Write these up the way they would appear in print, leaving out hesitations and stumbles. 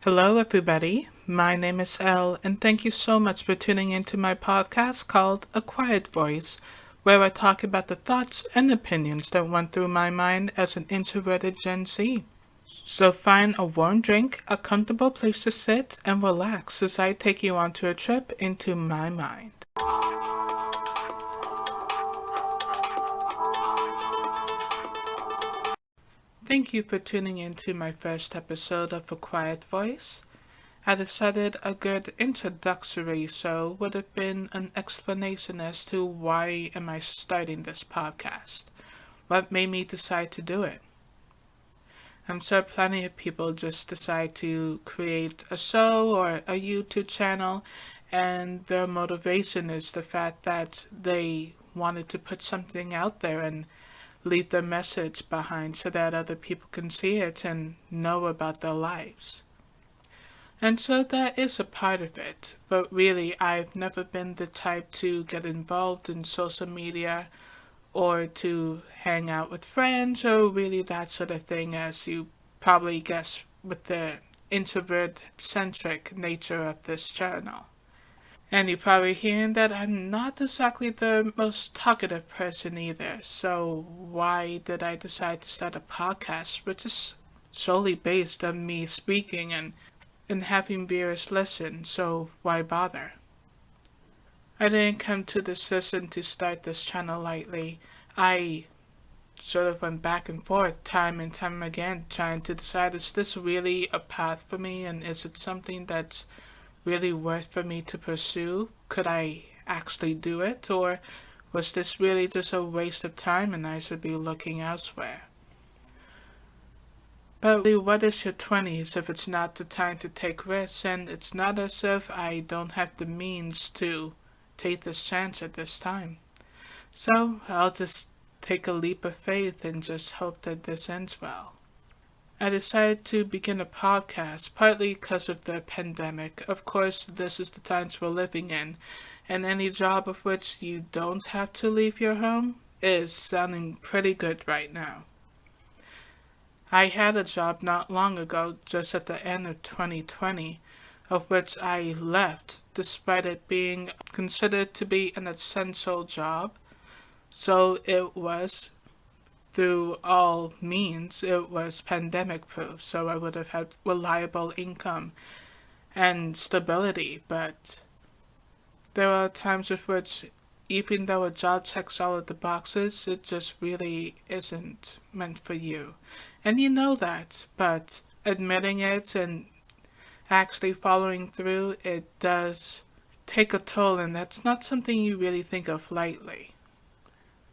Hello, everybody. My name is Elle, and thank you so much for tuning into my podcast called A Quiet Voice, where I talk about the thoughts and opinions that went through my mind as an introverted Gen Z. So find a warm drink, a comfortable place to sit, and relax as I take you onto a trip into my mind. Thank you for tuning into my first episode of A Quiet Voice. I decided a good introductory show would have been an explanation as to why am I starting this podcast. What made me decide to do it? I'm sure plenty of people just decide to create a show or a YouTube channel, and their motivation is the fact that they wanted to put something out there and leave their message behind so that other people can see it and know about their lives. And so that is a part of it, but really I've never been the type to get involved in social media or to hang out with friends or really that sort of thing, as you probably guess with the introvert-centric nature of this channel. And you're probably hearing that I'm not exactly the most talkative person either, so why did I decide to start a podcast which is solely based on me speaking and having viewers listen, so why bother? I didn't come to the decision to start this channel lightly. I sort of went back and forth time and time again trying to decide, is this really a path for me, and is it something that's really worth for me to pursue? Could I actually do it, or was this really just a waste of time and I should be looking elsewhere? But really, what is your 20s if it's not the time to take risks? And it's not as if I don't have the means to take this chance at this time. So I'll just take a leap of faith and just hope that this ends well. I decided to begin a podcast partly because of the pandemic. Of course, this is the times we're living in, and any job of which you don't have to leave your home is sounding pretty good right now. I had a job not long ago, just at the end of 2020, of which I left despite it being considered to be an essential job. So it was, through all means, it was pandemic proof, so I would have had reliable income and stability. But there are times with which, even though a job checks all of the boxes, it just really isn't meant for you. And you know that, but admitting it and actually following through, it does take a toll, and that's not something you really think of lightly.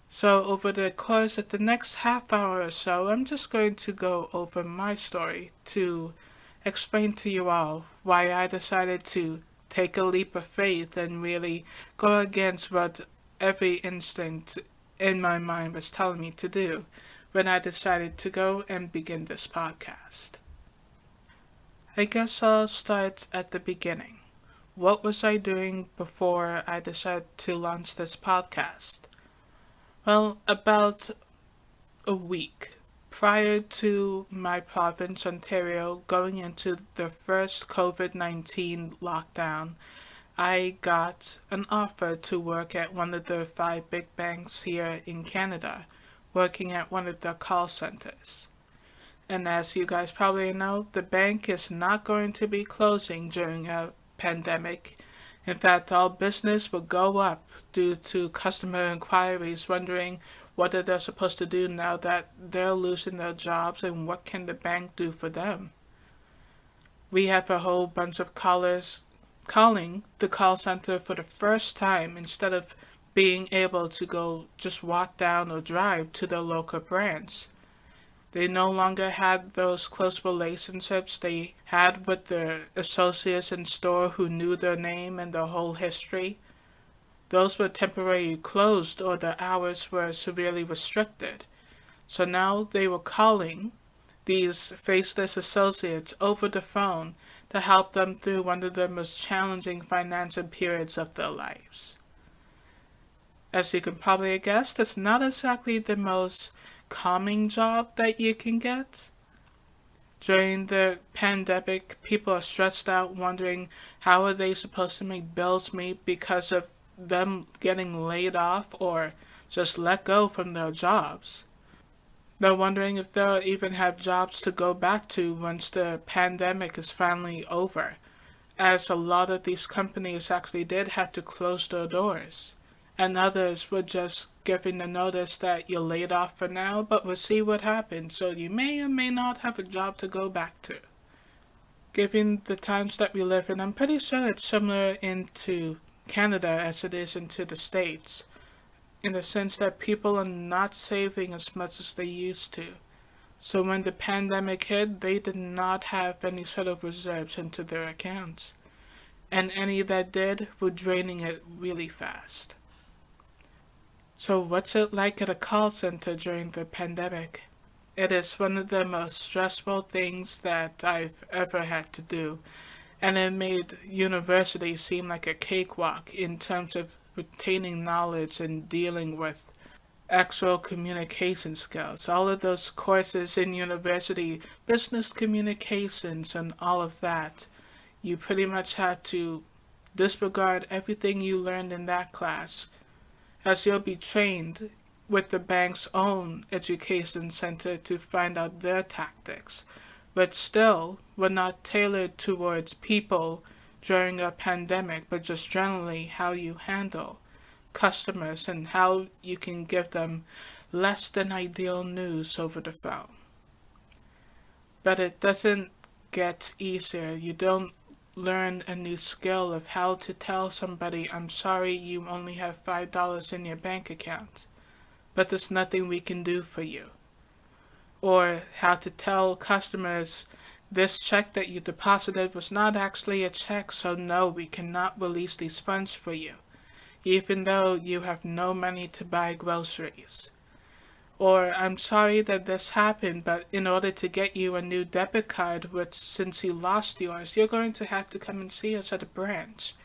So over the course of the next half hour or so, I'm just going to go over my story to explain to you all why I decided to take a leap of faith and really go against what every instinct in my mind was telling me to do when I decided to go and begin this podcast. I guess I'll start at the beginning. What was I doing before I decided to launch this podcast? Well, about a week prior to my province, Ontario, going into the first COVID-19 lockdown, I got an offer to work at one of the 5 big banks here in Canada, working at one of their call centers. And as you guys probably know, the bank is not going to be closing during a pandemic. In fact, all business will go up due to customer inquiries wondering what they're supposed to do now that they're losing their jobs and what can the bank do for them. We have a whole bunch of callers calling the call center for the first time instead of being able to go just walk down or drive to their local branch. They no longer had those close relationships they had with their associates in store who knew their name and their whole history. Those were temporarily closed or their hours were severely restricted. So now they were calling these faceless associates over the phone to help them through one of the most challenging financial periods of their lives. As you can probably guess, it's not exactly the most calming job that you can get. During the pandemic, people are stressed out, wondering how are they supposed to make bills meet because of them getting laid off or just let go from their jobs. They're wondering if they'll even have jobs to go back to once the pandemic is finally over, as a lot of these companies actually did have to close their doors. And others were just giving the notice that you're laid off for now, but we'll see what happens, so you may or may not have a job to go back to. Given the times that we live in, I'm pretty sure it's similar into Canada as it is into the States, in the sense that people are not saving as much as they used to. So when the pandemic hit, they did not have any sort of reserves into their accounts. And any that did were draining it really fast. So what's it like at a call center during the pandemic? It is one of the most stressful things that I've ever had to do, and it made university seem like a cakewalk in terms of retaining knowledge and dealing with actual communication skills. All of those courses in university, business communications and all of that, you pretty much had to disregard everything you learned in that class, as you'll be trained with the bank's own education center to find out their tactics, but still were not tailored towards people during a pandemic, but just generally how you handle customers and how you can give them less than ideal news over the phone. But it doesn't get easier. You don't learn a new skill of how to tell somebody, I'm sorry you only have $5 in your bank account, but there's nothing we can do for you. Or how to tell customers, this check that you deposited was not actually a check, so no, we cannot release these funds for you, even though you have no money to buy groceries. Or, I'm sorry that this happened, but in order to get you a new debit card, which since you lost yours, you're going to have to come and see us at a branch,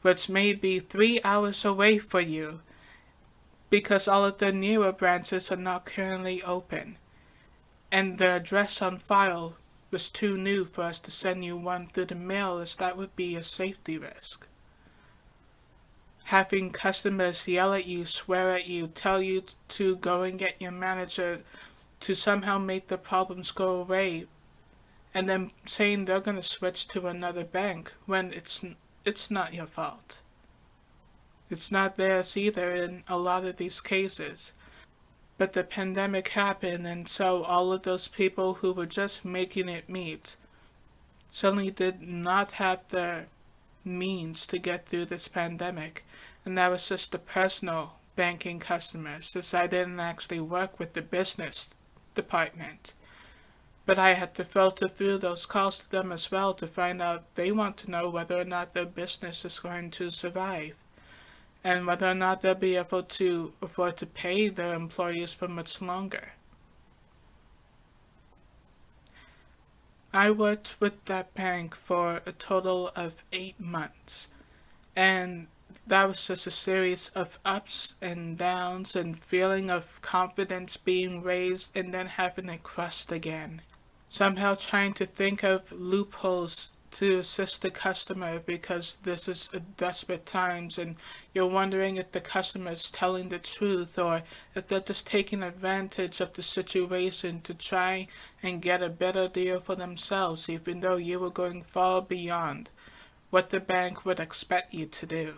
which may be 3 hours away for you, because all of the newer branches are not currently open, and the address on file was too new for us to send you one through the mail, as that would be a safety risk. Having customers yell at you, swear at you, tell you to go and get your manager to somehow make the problems go away, and then saying they're going to switch to another bank when it's not your fault. It's not theirs either in a lot of these cases. But the pandemic happened, and so all of those people who were just making it meet suddenly did not have the means to get through this pandemic. And that was just the personal banking customers, since I didn't actually work with the business department. But I had to filter through those calls to them as well to find out they want to know whether or not their business is going to survive, and whether or not they'll be able to afford to pay their employees for much longer. I worked with that bank for a total of 8 months, and that was just a series of ups and downs and feeling of confidence being raised and then having it crushed again. Somehow trying to think of loopholes to assist the customer, because this is desperate times and you're wondering if the customer is telling the truth or if they're just taking advantage of the situation to try and get a better deal for themselves, even though you were going far beyond what the bank would expect you to do.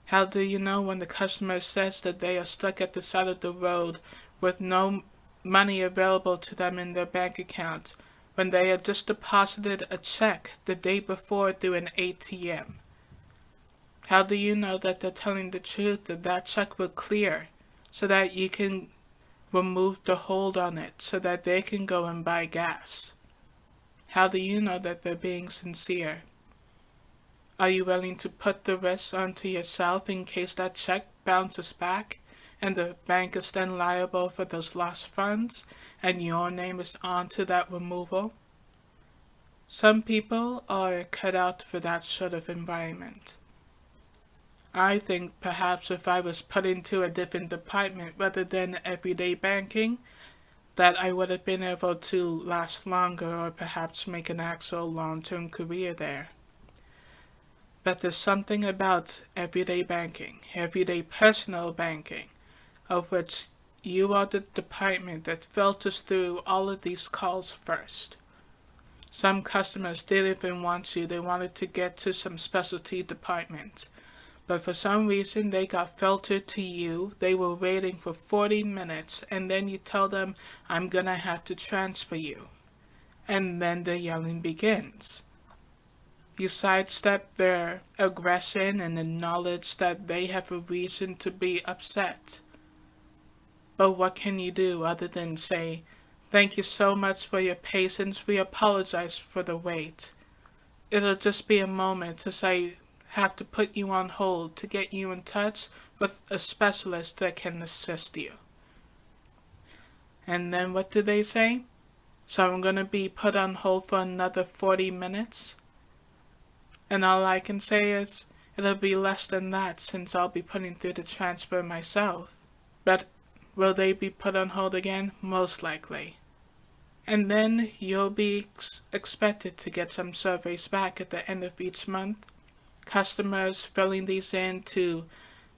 How do you know when the customer says that they are stuck at the side of the road with no money available to them in their bank account, when they had just deposited a check the day before through an ATM? How do you know that they're telling the truth, that that check will clear, so that you can remove the hold on it, so that they can go and buy gas? How do you know that they're being sincere? Are you willing to put the risk onto yourself in case that check bounces back and the bank is then liable for those lost funds and your name is onto that removal? Some people are cut out for that sort of environment. I think perhaps if I was put into a different department rather than everyday banking, that I would have been able to last longer or perhaps make an actual long-term career there. But there's something about everyday banking, everyday personal banking, of which you are the department that filters through all of these calls first. Some customers didn't even want you, they wanted to get to some specialty departments. But for some reason they got filtered to you, they were waiting for 40 minutes, and then you tell them, I'm gonna have to transfer you. And then the yelling begins. You sidestep their aggression and acknowledge that they have a reason to be upset. But what can you do other than say, thank you so much for your patience, we apologize for the wait. It'll just be a moment as I have to put you on hold to get you in touch with a specialist that can assist you. And then what do they say? So I'm going to be put on hold for another 40 minutes? And all I can say is, it'll be less than that since I'll be putting through the transfer myself. But will they be put on hold again? Most likely. And then you'll be expected to get some surveys back at the end of each month. Customers filling these in to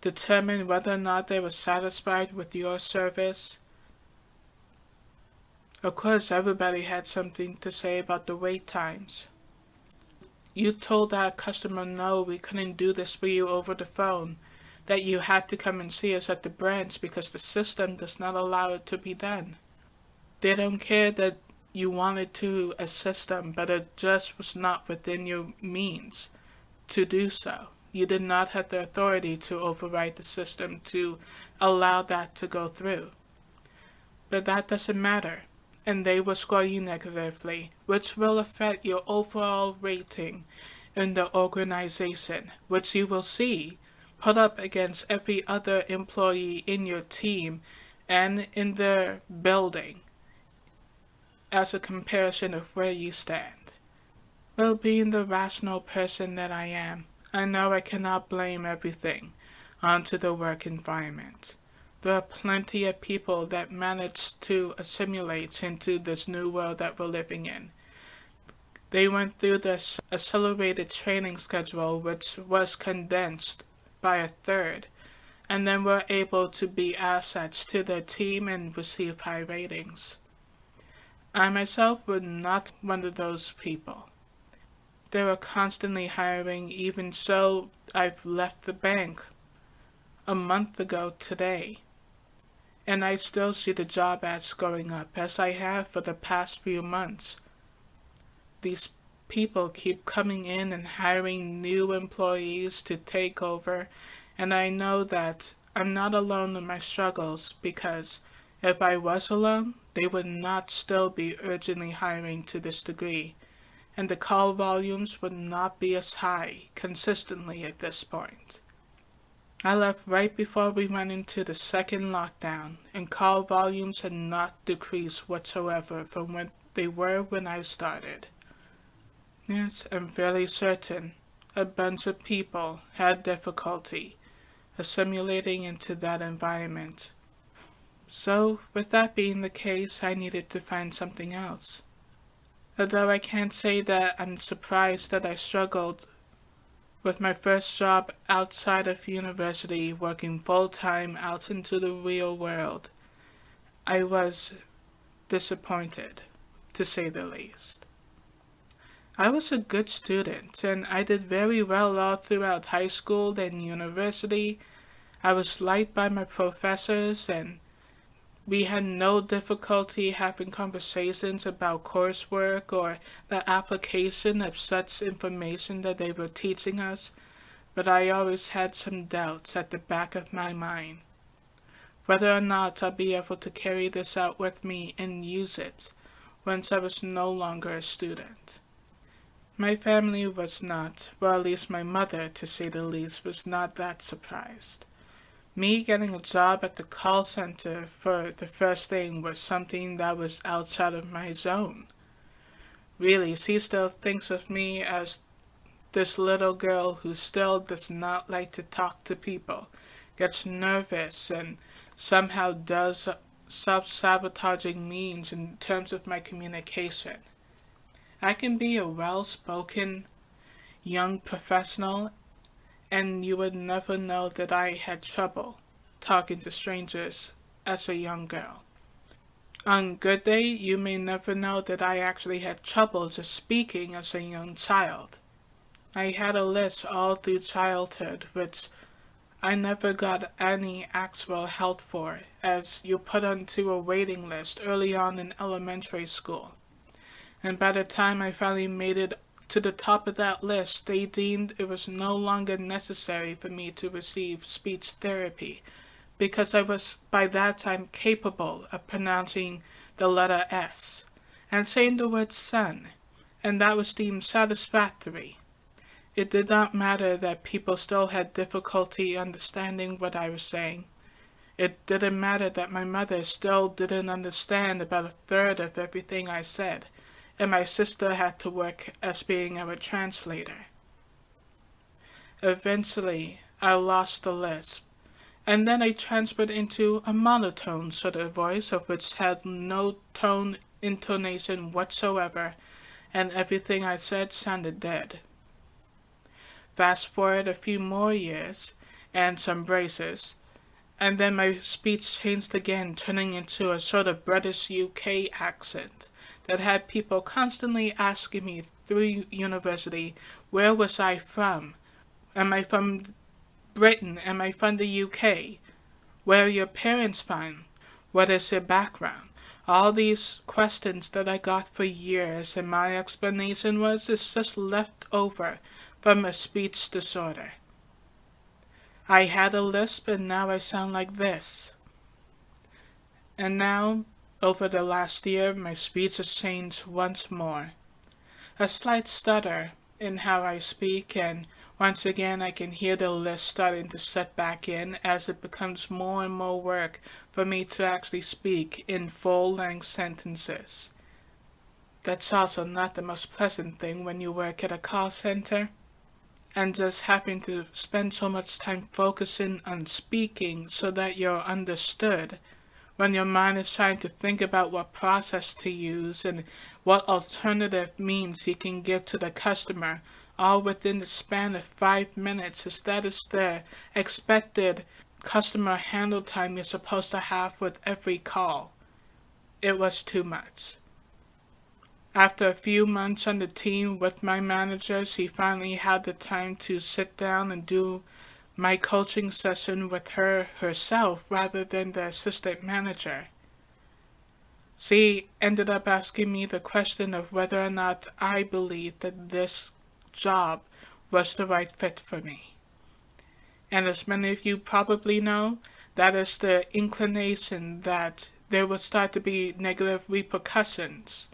determine whether or not they were satisfied with your service. Of course, everybody had something to say about the wait times. You told that customer no, we couldn't do this for you over the phone, that you had to come and see us at the branch because the system does not allow it to be done. They don't care that you wanted to assist them, but it just was not within your means to do so. You did not have the authority to override the system to allow that to go through. But that doesn't matter, and they will score you negatively, which will affect your overall rating in the organization, which you will see put up against every other employee in your team and in their building as a comparison of where you stand. Well, being the rational person that I am, I know I cannot blame everything onto the work environment. There are plenty of people that manage to assimilate into this new world that we're living in. They went through this accelerated training schedule, which was condensed by a third, and then were able to be assets to their team and receive high ratings. I myself was not one of those people. They were constantly hiring, even so I've left the bank a month ago today. And I still see the job ads going up, as I have for the past few months. These people keep coming in and hiring new employees to take over, and I know that I'm not alone in my struggles, because if I was alone, they would not still be urgently hiring to this degree, and the call volumes would not be as high consistently at this point. I left right before we went into the second lockdown, and call volumes had not decreased whatsoever from what they were when I started. Yes, I'm fairly certain a bunch of people had difficulty assimilating into that environment. So, with that being the case, I needed to find something else. Although I can't say that I'm surprised that I struggled with my first job outside of university, working full-time out into the real world, I was disappointed, to say the least. I was a good student, and I did very well all throughout high school and university. I was liked by my professors, and we had no difficulty having conversations about coursework or the application of such information that they were teaching us, but I always had some doubts at the back of my mind, whether or not I'll be able to carry this out with me and use it once I was no longer a student. My family was not, well, at least my mother, to say the least, was not that surprised. Me getting a job at the call center for the first thing was something that was outside of my zone. Really, she still thinks of me as this little girl who still does not like to talk to people, gets nervous, and somehow does self-sabotaging means in terms of my communication. I can be a well-spoken young professional, and you would never know that I had trouble talking to strangers as a young girl. On good day, you may never know that I actually had trouble just speaking as a young child. I had a list all through childhood, which I never got any actual help for, as you put onto a waiting list early on in elementary school. And by the time I finally made it to the top of that list, they deemed it was no longer necessary for me to receive speech therapy, because I was by that time capable of pronouncing the letter S and saying the word sun, and that was deemed satisfactory. It did not matter that people still had difficulty understanding what I was saying. It didn't matter that my mother still didn't understand about a third of everything I said, and my sister had to work as being our translator. Eventually, I lost the lisp, and then I transferred into a monotone sort of voice of which had no tone intonation whatsoever, and everything I said sounded dead. Fast forward a few more years, and some braces, and then my speech changed again, turning into a sort of British UK accent that had people constantly asking me through university, where was I from? Am I from Britain? Am I from the UK? Where are your parents from? What is your background? All these questions that I got for years, and my explanation was it's just left over from a speech disorder. I had a lisp and now I sound like this. And now, over the last year, my speech has changed once more. A slight stutter in how I speak, and once again I can hear the lisp starting to set back in as it becomes more and more work for me to actually speak in full-length sentences. That's also not the most pleasant thing when you work at a call center, and just having to spend so much time focusing on speaking so that you're understood, when your mind is trying to think about what process to use and what alternative means you can give to the customer, all within the span of 5 minutes, as that is the expected customer handle time you're supposed to have with every call. It was too much. After a few months on the team with my managers, he finally had the time to sit down and do my coaching session with her herself rather than the assistant manager. She ended up asking me the question of whether or not I believed that this job was the right fit for me. And as many of you probably know, that is the inclination that there will start to be negative repercussions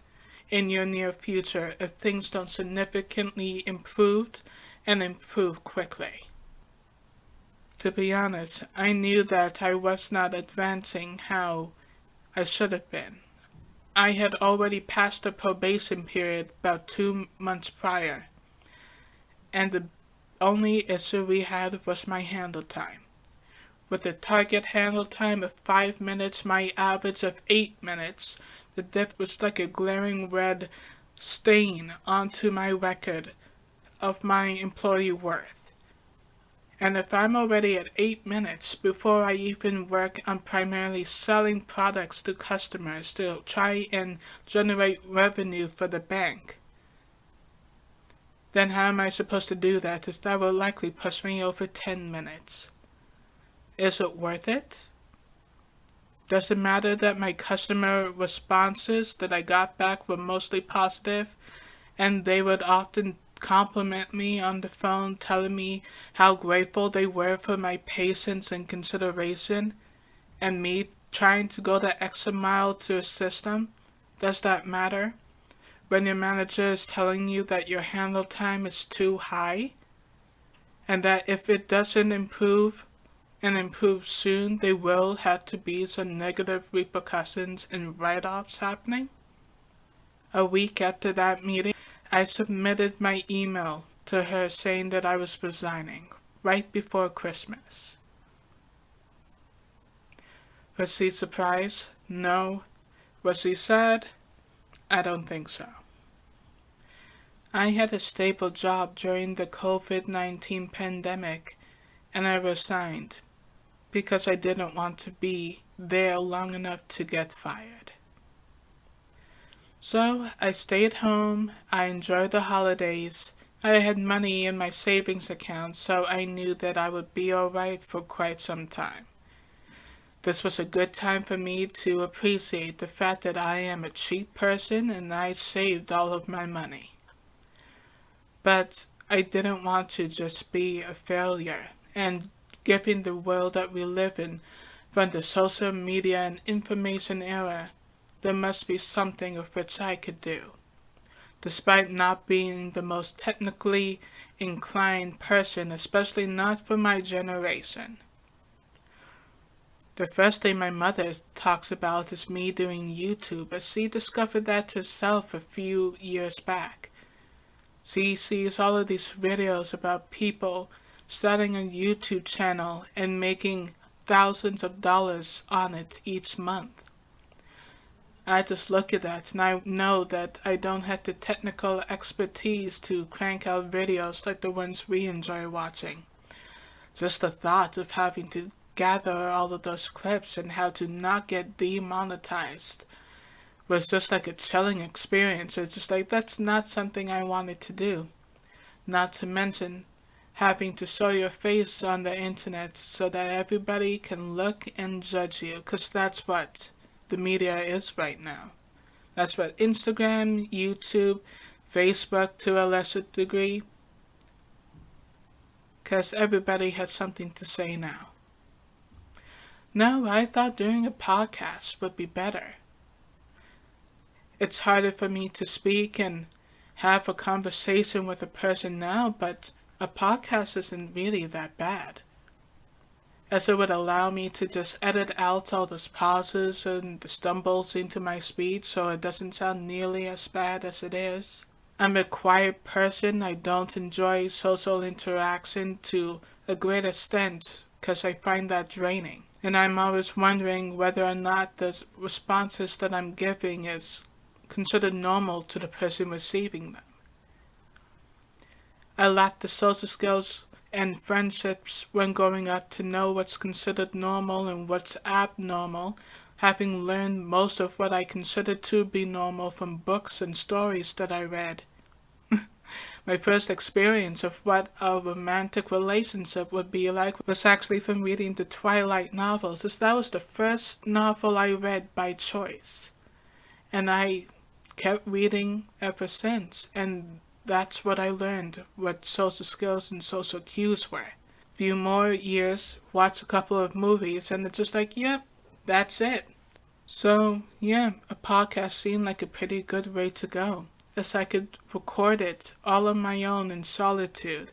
in your near future if things don't significantly improve and improve quickly. To be honest, I knew that I was not advancing how I should have been. I had already passed the probation period about 2 months prior, and the only issue we had was my handle time. With a target handle time of 5 minutes, my average of 8 minutes, the diff was like a glaring red stain onto my record of my employee worth. And if I'm already at 8 minutes before I even work on primarily selling products to customers to try and generate revenue for the bank, then how am I supposed to do that if that will likely push me over 10 minutes? Is it worth it? Does it matter that my customer responses that I got back were mostly positive, and they would often compliment me on the phone, telling me how grateful they were for my patience and consideration, and me trying to go the extra mile to assist them? Does that matter? When your manager is telling you that your handle time is too high, and that if it doesn't improve, and improve soon, there will have to be some negative repercussions and write-offs happening? A week after that meeting, I submitted my email to her saying that I was resigning, right before Christmas. Was she surprised? No. Was he sad? I don't think so. I had a stable job during the COVID-19 pandemic, and I resigned because I didn't want to be there long enough to get fired. So I stayed home, I enjoyed the holidays, I had money in my savings account, so I knew that I would be alright for quite some time. This was a good time for me to appreciate the fact that I am a cheap person and I saved all of my money. But I didn't want to just be a failure, and given the world that we live in, from the social media and information era, there must be something of which I could do. Despite not being the most technically inclined person, especially not for my generation. The first thing my mother talks about is me doing YouTube, as she discovered that herself a few years back. She sees all of these videos about people starting a YouTube channel and making thousands of dollars on it each month. I just look at that and I know that I don't have the technical expertise to crank out videos like the ones we enjoy watching. Just the thought of having to gather all of those clips and how to not get demonetized was just like a chilling experience. It's just like, that's not something I wanted to do. Not to mention having to show your face on the internet so that everybody can look and judge you, because that's what the media is right now. That's what Instagram, YouTube, Facebook to a lesser degree, because everybody has something to say now. No, I thought doing a podcast would be better. It's harder for me to speak and have a conversation with a person now, but a podcast isn't really that bad, as it would allow me to just edit out all those pauses and the stumbles into my speech so it doesn't sound nearly as bad as it is. I'm a quiet person. I don't enjoy social interaction to a great extent because I find that draining. And I'm always wondering whether or not the responses that I'm giving is considered normal to the person receiving them. I lack the social skills and friendships when growing up to know what's considered normal and what's abnormal, having learned most of what I considered to be normal from books and stories that I read. My first experience of what a romantic relationship would be like was actually from reading the Twilight novels, as that was the first novel I read by choice. And I kept reading ever since, and that's what I learned what social skills and social cues were. Few more years, watch a couple of movies, and it's just like, yep, that's it. So, yeah, a podcast seemed like a pretty good way to go, as I could record it all on my own in solitude,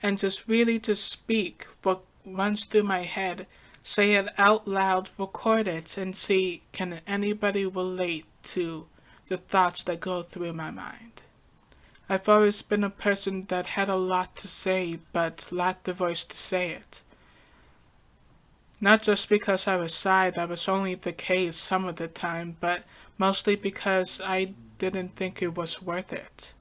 and just really just speak what runs through my head, say it out loud, record it, and see can anybody relate to the thoughts that go through my mind. I've always been a person that had a lot to say, but lacked the voice to say it. Not just because I was shy, that was only the case some of the time, but mostly because I didn't think it was worth it.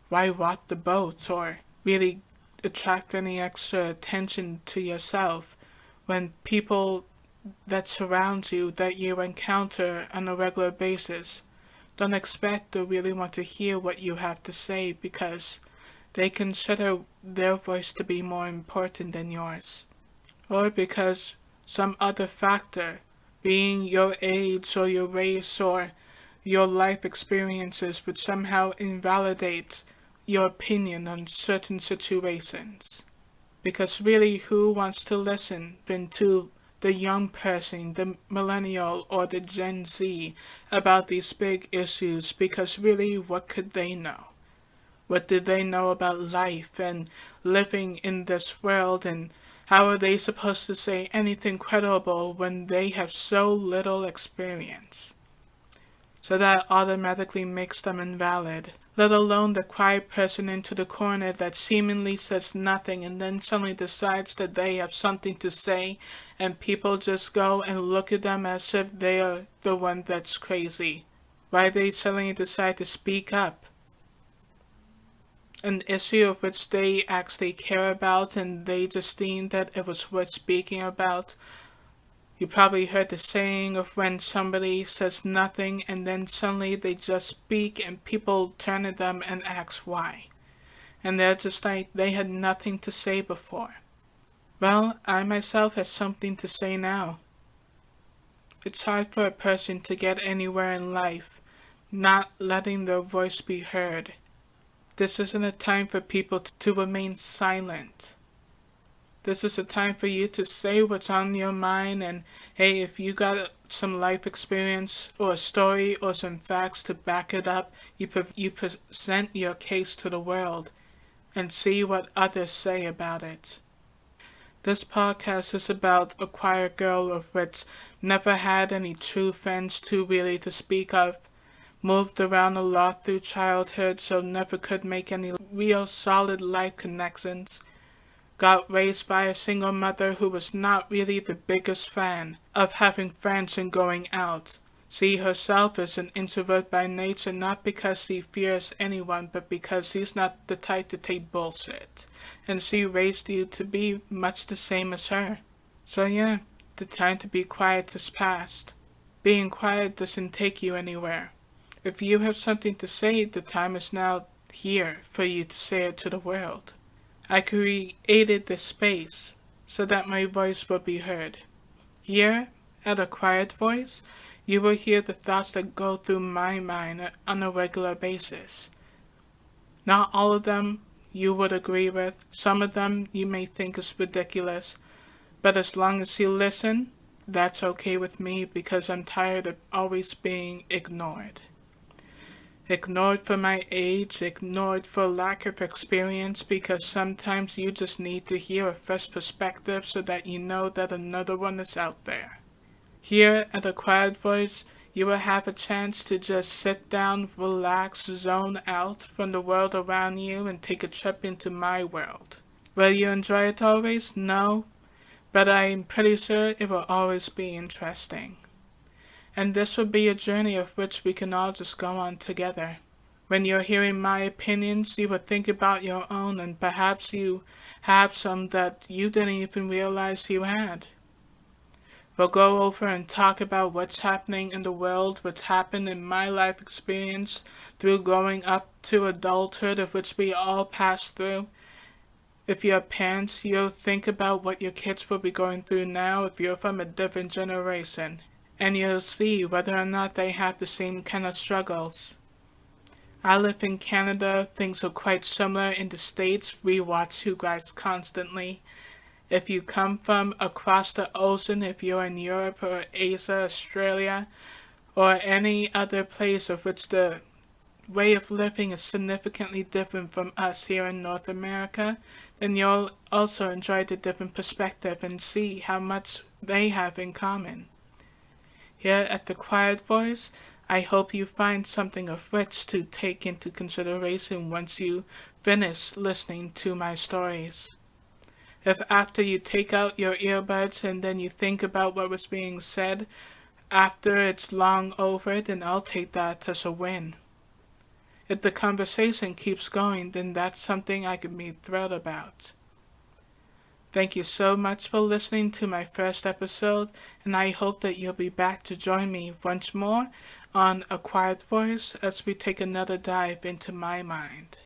Why rock the boat or really attract any extra attention to yourself when people that surround you that you encounter on a regular basis don't expect or really want to hear what you have to say because they consider their voice to be more important than yours, or because some other factor, being your age or your race or your life experiences, would somehow invalidate your opinion on certain situations. Because really, who wants to listen to the young person, the millennial or the Gen Z about these big issues? Because really, what could they know? What do they know about life and living in this world, and how are they supposed to say anything credible when they have so little experience? so that automatically makes them invalid. Let alone the quiet person into the corner that seemingly says nothing and then suddenly decides that they have something to say, and people just go and look at them as if they are the one that's crazy. Why they suddenly decide to speak up? An issue of which they actually care about, and they just deemed that it was worth speaking about. You probably heard the saying of when somebody says nothing and then suddenly they just speak and people turn to them and ask why. And they're just like they had nothing to say before. Well, I myself have something to say now. It's hard for a person to get anywhere in life, not letting their voice be heard. This isn't a time for people to remain silent. This is a time for you to say what's on your mind, and hey, if you got some life experience or a story or some facts to back it up, you present your case to the world and see what others say about it. This podcast is about a quiet girl of which never had any true friends to speak of, moved around a lot through childhood so never could make any real solid life connections, got raised by a single mother who was not really the biggest fan of having friends and going out. See herself as an introvert by nature, not because she fears anyone, but because she's not the type to take bullshit. And she raised you to be much the same as her. So yeah, the time to be quiet is past. Being quiet doesn't take you anywhere. If you have something to say, the time is now here for you to say it to the world. I created this space so that my voice will be heard. Here, at A Quiet Voice, you will hear the thoughts that go through my mind on a regular basis. Not all of them you would agree with. Some of them you may think is ridiculous. But as long as you listen, that's okay with me because I'm tired of always being ignored. Ignored for my age, ignored for lack of experience, because sometimes you just need to hear a fresh perspective so that you know that another one is out there. Here at A Quiet Voice, you will have a chance to just sit down, relax, zone out from the world around you and take a trip into my world. Will you enjoy it always? No, but I'm pretty sure it will always be interesting. And this will be a journey of which we can all just go on together. When you're hearing my opinions, you will think about your own, and perhaps you have some that you didn't even realize you had. We'll go over and talk about what's happening in the world, what's happened in my life experience through growing up to adulthood, of which we all pass through. If you're parents, you'll think about what your kids will be going through now if you're from a different generation. And you'll see whether or not they have the same kind of struggles. I live in Canada. Things are quite similar in the States. We watch you guys constantly. If you come from across the ocean, if you're in Europe or Asia, Australia, or any other place of which the way of living is significantly different from us here in North America, then you'll also enjoy the different perspective and see how much they have in common. Here at The Quiet Voice, I hope you find something of which to take into consideration once you finish listening to my stories. If after you take out your earbuds and then you think about what was being said, after it's long over, then I'll take that as a win. If the conversation keeps going, then that's something I can be thrilled about. Thank you so much for listening to my first episode, and I hope that you'll be back to join me once more on A Quiet Voice as we take another dive into my mind.